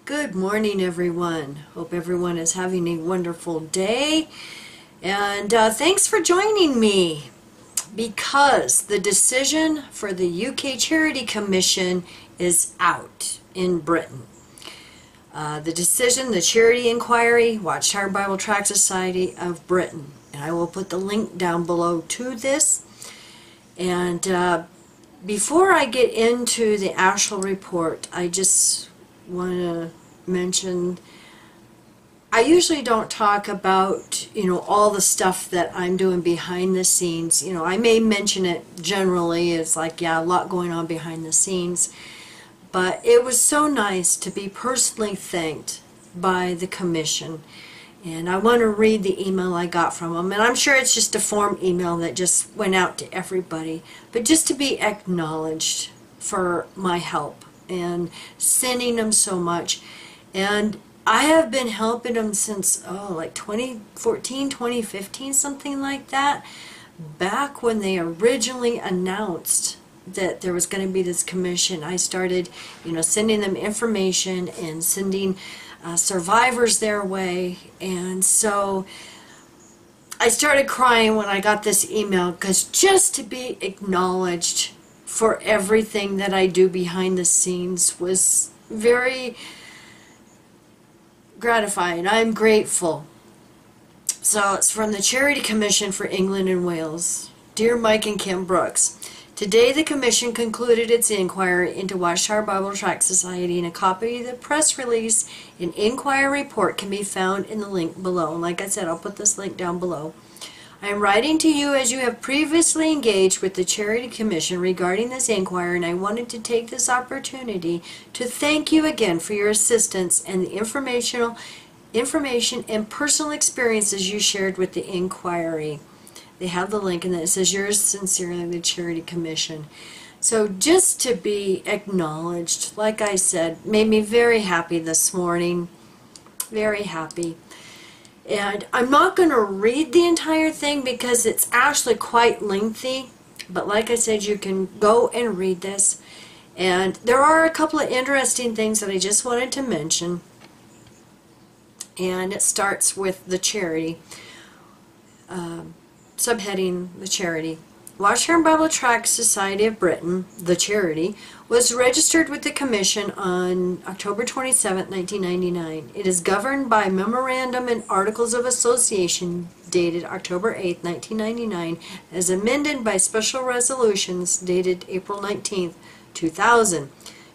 Good morning, everyone. Hope everyone is having a wonderful day. And thanks for joining me, because the decision for the UK Charity Commission is out in Britain. The decision, the Charity Inquiry, Watchtower Bible Tract Society of Britain. And I will put the link down below to this. And before I get into the actual report, I just want to mention, I usually don't talk about, all the stuff that I'm doing behind the scenes. I may mention it generally. It's like, yeah, a lot going on behind the scenes. But it was so nice to be personally thanked by the commission. And I want to read the email I got from them. And I'm sure it's just a form email that just went out to everybody. But just to be acknowledged for my help and sending them so much. And I have been helping them since, like 2014, 2015, something like that. Back when they originally announced that there was going to be this commission, I started, sending them information and sending survivors their way. And so I started crying when I got this email, because just to be acknowledged for everything that I do behind the scenes was very gratifying. I'm grateful. So it's from the Charity Commission for England and Wales. Dear Mike and Kim Brooks, today the Commission concluded its inquiry into Watchtower Bible Tract Society, and a copy of the press release and inquiry report can be found in the link below. And like I said, I'll put this link down below. I am writing to you as you have previously engaged with the Charity Commission regarding this inquiry, and I wanted to take this opportunity to thank you again for your assistance and the information and personal experiences you shared with the inquiry. They have the link, and then it says, yours sincerely, the Charity Commission. So just to be acknowledged, like I said, made me very happy this morning. Very happy. And I'm not going to read the entire thing because it's actually quite lengthy. But like I said, you can go and read this. And there are a couple of interesting things that I just wanted to mention. And it starts with the charity. Subheading, the charity. Watchtower Bible Tract Society of Britain, the charity, was registered with the Commission on October 27, 1999. It is governed by Memorandum and Articles of Association dated October 8, 1999, as amended by Special Resolutions dated April 19, 2000,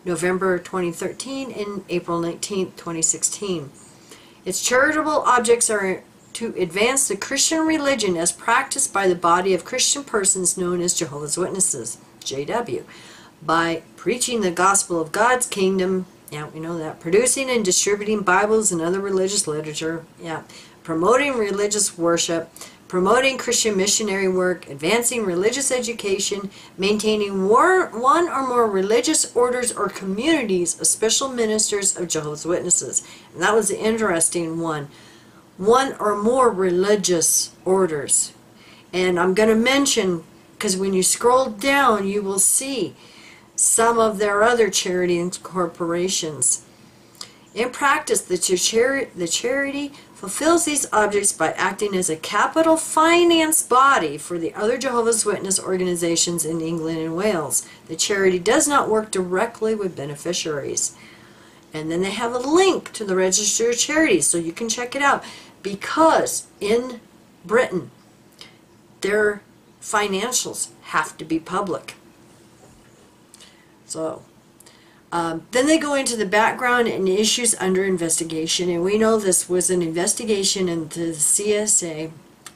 November 2013, and April 19, 2016. Its charitable objects are to advance the Christian religion as practiced by the body of Christian persons known as Jehovah's Witnesses, JW, by preaching the gospel of God's kingdom, yeah, we know that, producing and distributing Bibles and other religious literature, yeah, promoting religious worship, promoting Christian missionary work, advancing religious education, maintaining one or more religious orders or communities of special ministers of Jehovah's Witnesses. And that was the interesting one. One or more religious orders. And I'm going to mention, because when you scroll down you will see some of their other charity incorporations. In practice, the charity fulfills these objects by acting as a capital finance body for the other Jehovah's Witness organizations in England and Wales. The charity does not work directly with beneficiaries. And then they have a link to the Register of Charities, so you can check it out. Because in Britain, their financials have to be public. So, then they go into the background and issues under investigation. And we know this was an investigation into the CSA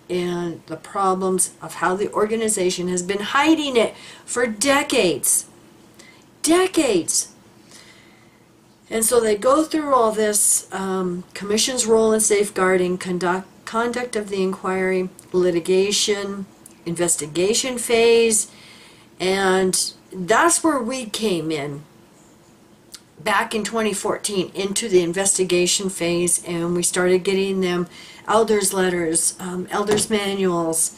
and the problems of how the organization has been hiding it for decades. Decades. And so they go through all this, Commission's role in safeguarding, conduct of the inquiry, litigation, investigation phase, and that's where we came in back in 2014 into the investigation phase, and we started getting them elders letters, elders manuals,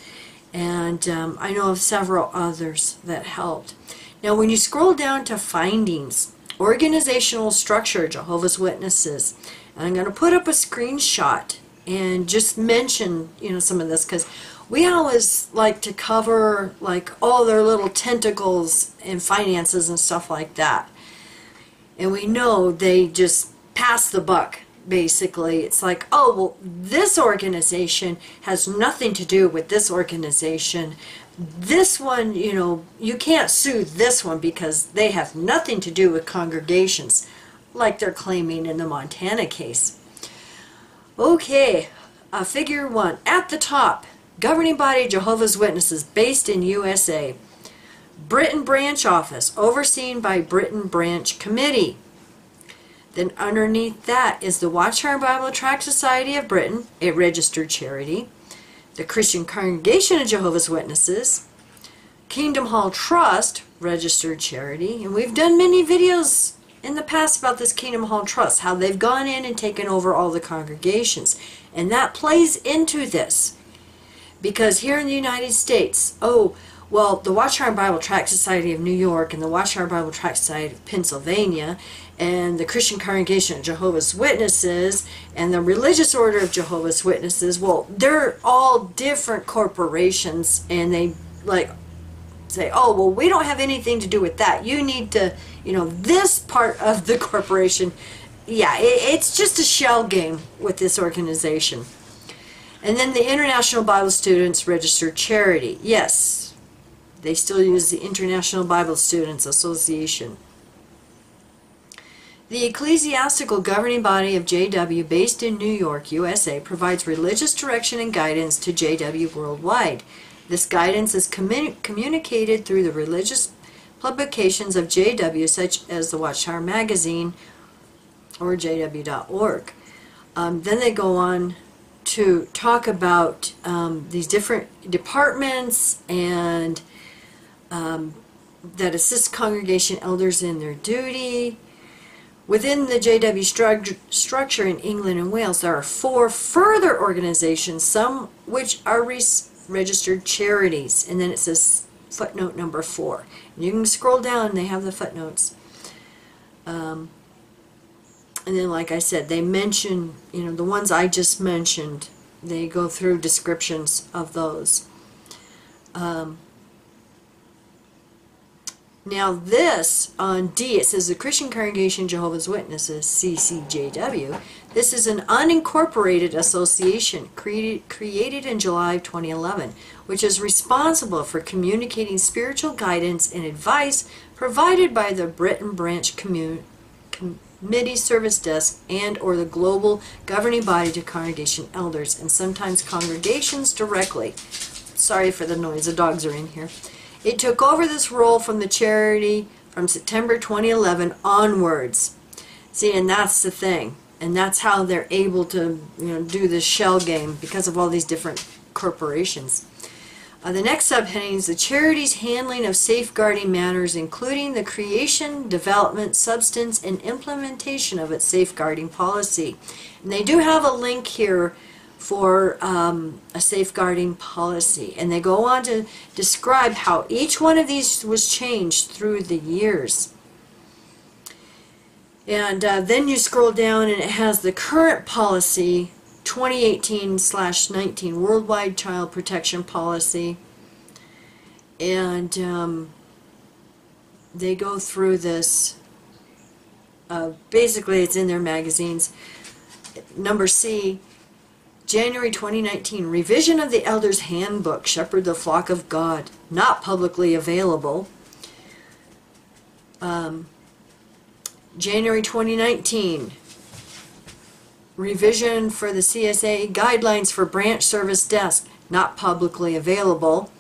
and I know of several others that helped. Now when you scroll down to findings, organizational structure of Jehovah's Witnesses. And I'm going to put up a screenshot and just mention, some of this, because we always like to cover like all their little tentacles and finances and stuff like that. And we know they just pass the buck, basically. It's like, oh, well, this organization has nothing to do with this organization. This one, you can't sue this one because they have nothing to do with congregations, like they're claiming in the Montana case. Okay, figure 1. At the top, governing body Jehovah's Witnesses based in USA. Britain Branch Office, overseen by Britain Branch Committee. Then underneath that is the Watchtower Bible Tract Society of Britain, a registered charity. The Christian Congregation of Jehovah's Witnesses. Kingdom Hall Trust, registered charity. And we've done many videos in the past about this Kingdom Hall Trust, how they've gone in and taken over all the congregations. And that plays into this. Because here in the United States, the Watchtower Bible Tract Society of New York and the Watchtower Bible Tract Society of Pennsylvania and the Christian Congregation of Jehovah's Witnesses and the Religious Order of Jehovah's Witnesses, well, they're all different corporations, and they say, oh, well, we don't have anything to do with that. You need to, this part of the corporation, yeah, it's just a shell game with this organization. And then the International Bible Students Registered Charity. Yes, they still use the International Bible Students Association. The ecclesiastical governing body of JW, based in New York, USA, provides religious direction and guidance to JW worldwide. This guidance is communicated through the religious publications of JW, such as the Watchtower Magazine or jw.org. Then they go on to talk about these different departments and that assist congregation elders in their duty. Within the JW structure in England and Wales, there are 4 further organizations, some which are registered charities. And then it says footnote number 4. And you can scroll down and they have the footnotes. And then, like I said, they mention, the ones I just mentioned, they go through descriptions of those. Now this, on D, it says the Christian Congregation Jehovah's Witnesses, CCJW. This is an unincorporated association created in July of 2011, which is responsible for communicating spiritual guidance and advice provided by the Britain Branch Committee Service Desk and or the global governing body to congregation elders and sometimes congregations directly. Sorry for the noise, the dogs are in here. It took over this role from the charity from September 2011 onwards. See, and that's the thing. And that's how they're able to, do this shell game because of all these different corporations. The next subheading is the charity's handling of safeguarding matters, including the creation, development, substance, and implementation of its safeguarding policy. And they do have a link here for a safeguarding policy. And they go on to describe how each one of these was changed through the years. And then you scroll down and it has the current policy, 2018/19 Worldwide Child Protection Policy. And they go through this. Basically, it's in their magazines. Number C, January 2019, revision of the Elders Handbook, Shepherd the Flock of God, not publicly available. January 2019, revision for the CSA Guidelines for Branch Service Desk, not publicly available.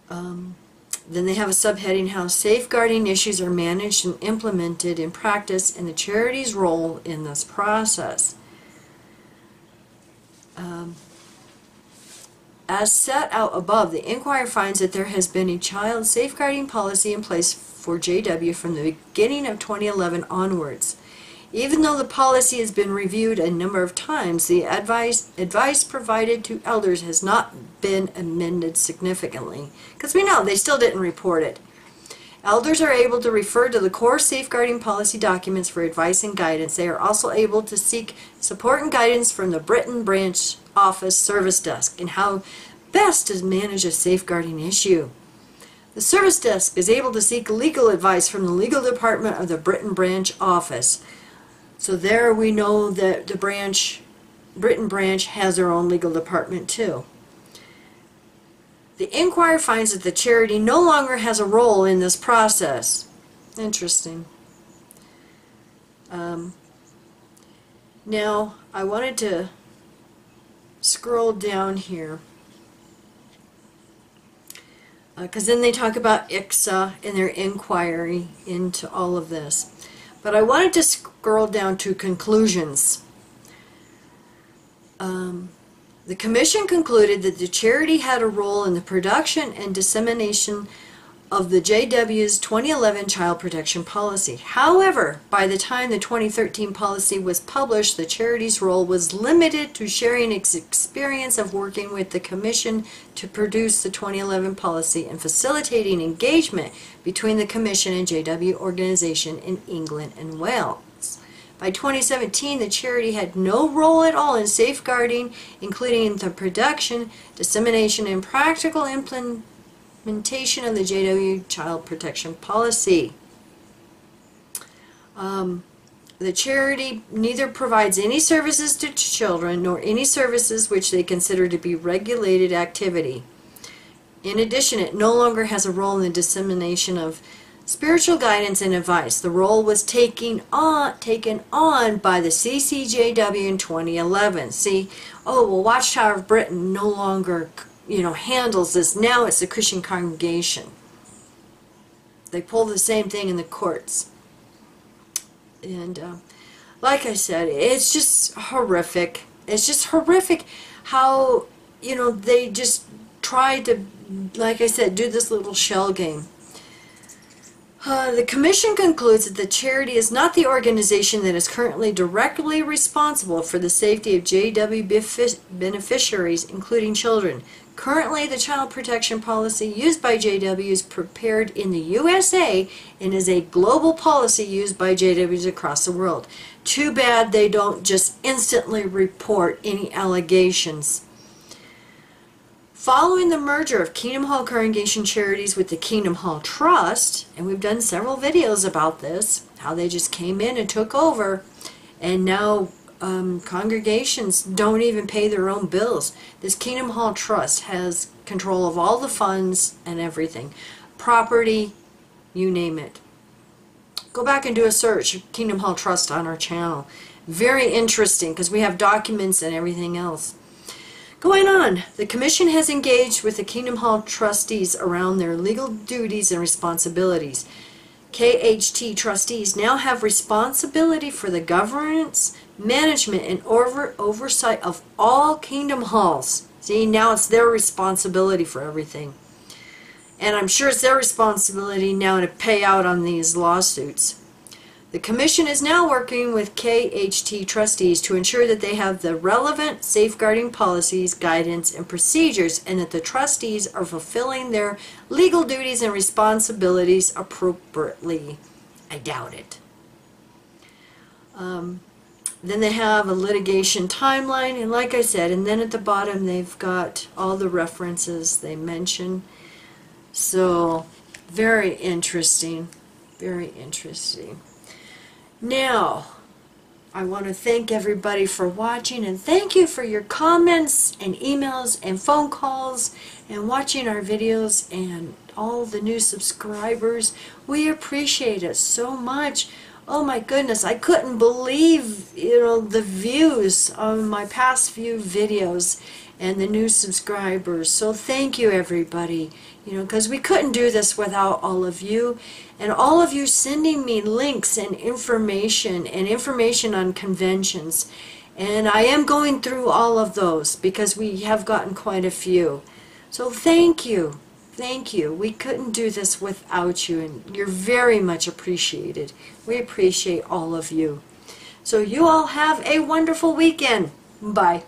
Then they have a subheading, how safeguarding issues are managed and implemented in practice and the charity's role in this process. As set out above, the inquiry finds that there has been a child safeguarding policy in place for JW from the beginning of 2011 onwards. Even though the policy has been reviewed a number of times, the advice provided to elders has not been amended significantly. Because we know they still didn't report it. Elders are able to refer to the core safeguarding policy documents for advice and guidance. They are also able to seek support and guidance from the Britain Branch Office Service Desk in how best to manage a safeguarding issue. The Service Desk is able to seek legal advice from the legal department of the Britain Branch Office. So there we know that the Britain Branch has their own legal department too. The inquiry finds that the charity no longer has a role in this process. Interesting. Now, I wanted to scroll down here, because then they talk about ICSA and their inquiry into all of this. But I wanted to scroll down to conclusions. The Commission concluded that the charity had a role in the production and dissemination of the JW's 2011 Child Protection Policy. However, by the time the 2013 policy was published, the charity's role was limited to sharing its experience of working with the Commission to produce the 2011 policy and facilitating engagement between the Commission and JW organization in England and Wales. By 2017, the charity had no role at all in safeguarding, including the production, dissemination, and practical implementation of the JW Child Protection Policy. The charity neither provides any services to children nor any services which they consider to be regulated activity. In addition, it no longer has a role in the dissemination of spiritual guidance and advice. The role was taken on by the CCJW in 2011. See, well, Watchtower of Britain no longer, handles this. Now it's the Christian Congregation. They pull the same thing in the courts. And like I said, it's just horrific. It's just horrific how, they just try to, like I said, do this little shell game. The Commission concludes that the charity is not the organization that is currently directly responsible for the safety of JW beneficiaries, including children. Currently, the child protection policy used by JW is prepared in the USA and is a global policy used by JWs across the world. Too bad they don't just instantly report any allegations. Following the merger of Kingdom Hall Congregation Charities with the Kingdom Hall Trust, and we've done several videos about this, how they just came in and took over, and now congregations don't even pay their own bills. This Kingdom Hall Trust has control of all the funds and everything. Property, you name it. Go back and do a search, Kingdom Hall Trust, on our channel. Very interesting, because we have documents and everything else. Going on, the Commission has engaged with the Kingdom Hall trustees around their legal duties and responsibilities. KHT trustees now have responsibility for the governance, management, and oversight of all Kingdom Halls. See, now it's their responsibility for everything. And I'm sure it's their responsibility now to pay out on these lawsuits. The Commission is now working with KHT trustees to ensure that they have the relevant safeguarding policies, guidance, and procedures, and that the trustees are fulfilling their legal duties and responsibilities appropriately. I doubt it. Then they have a litigation timeline, and like I said, and then at the bottom they've got all the references they mention. So, very interesting. Very interesting. Now, I want to thank everybody for watching, and thank you for your comments and emails and phone calls and watching our videos, and all the new subscribers. We appreciate it so much. Oh my goodness, I couldn't believe, the views on my past few videos and the new subscribers. So thank you, everybody, because we couldn't do this without all of you, and all of you sending me links and information on conventions. And I am going through all of those because we have gotten quite a few. So thank you. Thank you. We couldn't do this without you, and you're very much appreciated. We appreciate all of you. So you all have a wonderful weekend. Bye.